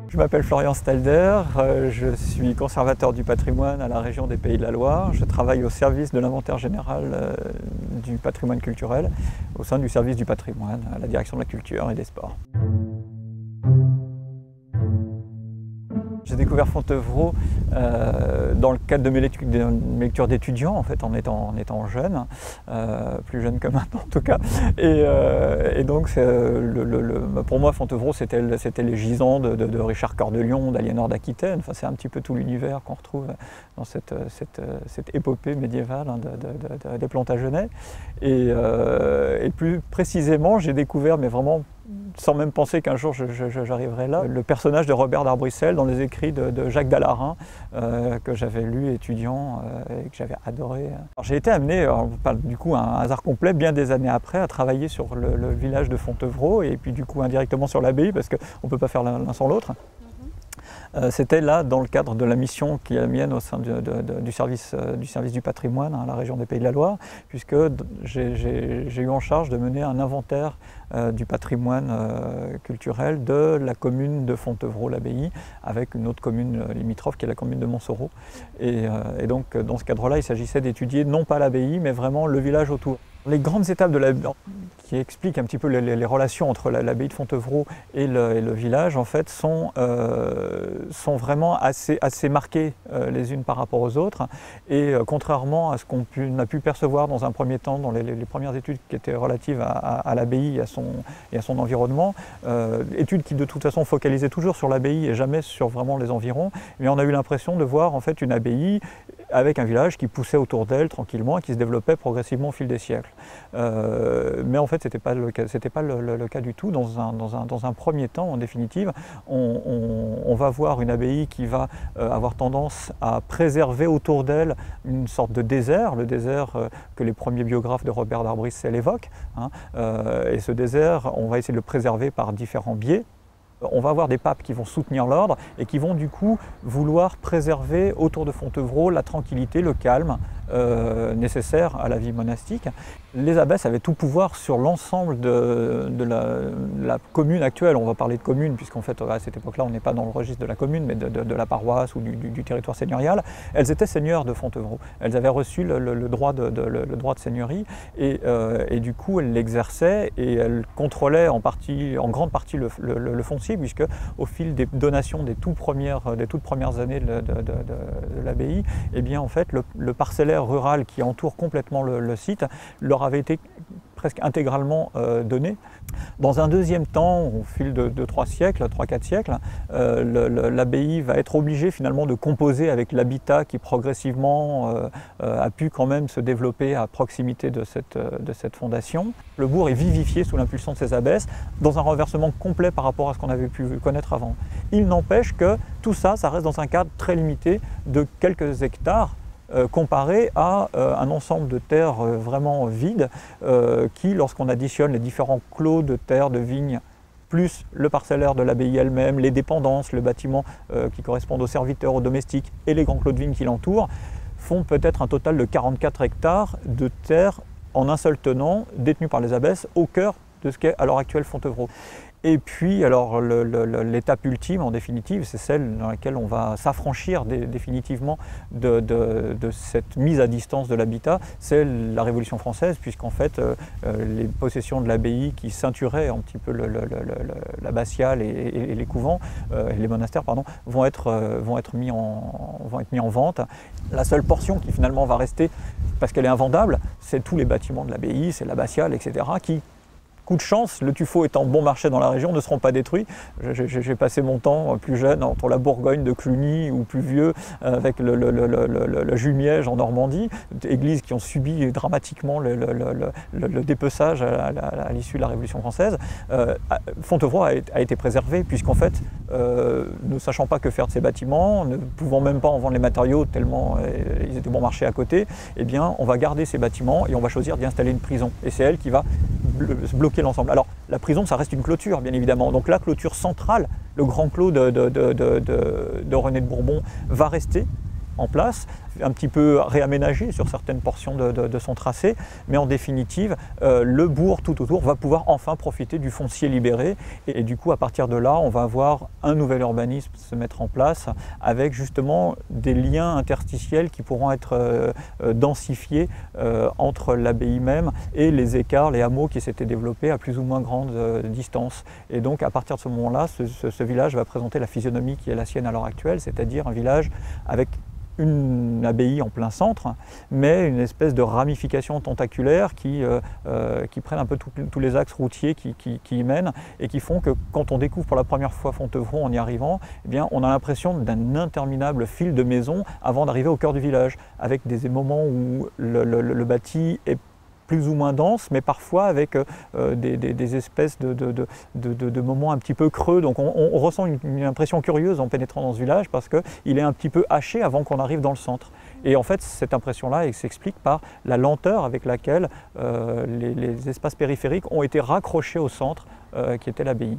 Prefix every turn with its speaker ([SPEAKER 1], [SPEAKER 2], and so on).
[SPEAKER 1] Je m'appelle Florian Stalder, je suis conservateur du patrimoine à la région des Pays de la Loire. Je travaille au service de l'inventaire général du patrimoine culturel, au sein du service du patrimoine, à la direction de la culture et des sports. J'ai découvert Fontevraud dans le cadre de mes lectures d'étudiants, en fait, en étant jeune, plus jeune que maintenant en tout cas. Et donc, pour moi, Fontevraud, c'était les gisants de Richard Cœur de Lion, d'Aliénor d'Aquitaine. Enfin, c'est un petit peu tout l'univers qu'on retrouve dans cette épopée médiévale des Plantagenets. Et plus précisément, j'ai découvert, mais vraiment sans même penser qu'un jour j'arriverai là, le personnage de Robert d'Arbrissel dans les écrits de Jacques Dallarin, que j'avais lu étudiant et que j'avais adoré. J'ai été amené, du coup un hasard complet, bien des années après, à travailler sur le village de Fontevraud et puis du coup indirectement sur l'abbaye, parce qu'on ne peut pas faire l'un sans l'autre. C'était là dans le cadre de la mission qui est la mienne au sein du service du patrimoine à la région des Pays de la Loire, puisque j'ai eu en charge de mener un inventaire du patrimoine culturel de la commune de Fontevraud-l'Abbaye avec une autre commune limitrophe qui est la commune de Montsoreau. Et donc dans ce cadre-là, il s'agissait d'étudier non pas l'abbaye mais vraiment le village autour. Les grandes étapes de l'abbaye qui expliquent un petit peu les relations entre l'abbaye de Fontevraud et le village, en fait, sont vraiment assez marquées les unes par rapport aux autres. Et contrairement à ce qu'on a pu percevoir dans un premier temps, dans les premières études qui étaient relatives à l'abbaye et à son environnement, études qui de toute façon focalisaient toujours sur l'abbaye et jamais sur vraiment les environs, mais on a eu l'impression de voir en fait une abbaye avec un village qui poussait autour d'elle tranquillement et qui se développait progressivement au fil des siècles. Mais en fait, ce n'était pas le cas du tout. Dans un premier temps, en définitive, on va voir une abbaye qui va avoir tendance à préserver autour d'elle une sorte de désert, le désert que les premiers biographes de Robert d'Arbrissel évoquent. Et ce désert, on va essayer de le préserver par différents biais. On va avoir des papes qui vont soutenir l'ordre et qui vont du coup vouloir préserver autour de Fontevraud la tranquillité, le calme nécessaire à la vie monastique. Les abbesses avaient tout pouvoir sur l'ensemble de la commune actuelle. On va parler de commune puisqu'en fait à cette époque-là on n'est pas dans le registre de la commune mais de la paroisse ou du territoire seigneurial. Elles étaient seigneurs de Fontevraud. Elles avaient reçu le droit de seigneurie et du coup elles l'exerçaient et elles contrôlaient en grande partie le foncier, puisque au fil des donations des toutes premières années de l'abbaye, eh bien en fait le parcellaire rural qui entoure complètement le site leur avait été presque intégralement donné. Dans un deuxième temps, au fil de 3-4 siècles, l'abbaye va être obligée finalement de composer avec l'habitat qui progressivement a pu quand même se développer à proximité de cette fondation. Le bourg est vivifié sous l'impulsion de ces abbesses dans un renversement complet par rapport à ce qu'on avait pu connaître avant. Il n'empêche que tout ça reste dans un cadre très limité de quelques hectares, comparé à un ensemble de terres vraiment vides qui, lorsqu'on additionne les différents clos de terre, de vignes, plus le parcellaire de l'abbaye elle-même, les dépendances, le bâtiment qui correspond aux serviteurs, aux domestiques et les grands clos de vignes qui l'entourent, font peut-être un total de 44 hectares de terre en un seul tenant, détenus par les abbesses, au cœur de ce qu'est à l'heure actuelle Fontevraud. Et puis, alors, l'étape ultime, en définitive, c'est celle dans laquelle on va s'affranchir définitivement de cette mise à distance de l'habitat, c'est la Révolution française, puisqu'en fait, les possessions de l'abbaye qui ceinturaient un petit peu l'abbatiale et les couvents, les monastères, pardon, vont être mis en vente. La seule portion qui finalement va rester, parce qu'elle est invendable, c'est tous les bâtiments de l'abbaye, c'est l'abbatiale, etc., qui, coup de chance, le tuffeau étant bon marché dans la région, ne seront pas détruits. J'ai passé mon temps plus jeune entre la Bourgogne de Cluny ou plus vieux avec le Jumièges en Normandie, églises qui ont subi dramatiquement le dépeçage à l'issue de la Révolution française. Fontevraud a été préservé puisqu'en fait, ne sachant pas que faire de ces bâtiments, ne pouvant même pas en vendre les matériaux tellement ils étaient bon marché à côté, eh bien on va garder ces bâtiments et on va choisir d'y installer une prison. Et c'est elle qui va bloquer l'ensemble. Alors la prison, ça reste une clôture, bien évidemment. Donc la clôture centrale le grand clos de René de Bourbon va rester en place, un petit peu réaménagé sur certaines portions de son tracé, mais en définitive, le bourg tout autour va pouvoir enfin profiter du foncier libéré, et du coup, à partir de là, on va avoir un nouvel urbanisme se mettre en place, avec justement des liens interstitiels qui pourront être densifiés entre l'abbaye même et les écarts, les hameaux qui s'étaient développés à plus ou moins grande distance. Et donc, à partir de ce moment-là, ce village va présenter la physionomie qui est la sienne à l'heure actuelle, c'est-à-dire un village avec une abbaye en plein centre, mais une espèce de ramification tentaculaire qui prennent un peu tous les axes routiers qui y mènent, et qui font que quand on découvre pour la première fois Fontevraud en y arrivant, eh bien, on a l'impression d'un interminable fil de maisons avant d'arriver au cœur du village, avec des moments où le bâti est plus ou moins dense, mais parfois avec des espèces de moments un petit peu creux. Donc on ressent une impression curieuse en pénétrant dans ce village, parce qu'il est un petit peu haché avant qu'on arrive dans le centre. Et en fait, cette impression-là, elle s'explique par la lenteur avec laquelle les espaces périphériques ont été raccrochés au centre, qui était l'abbaye.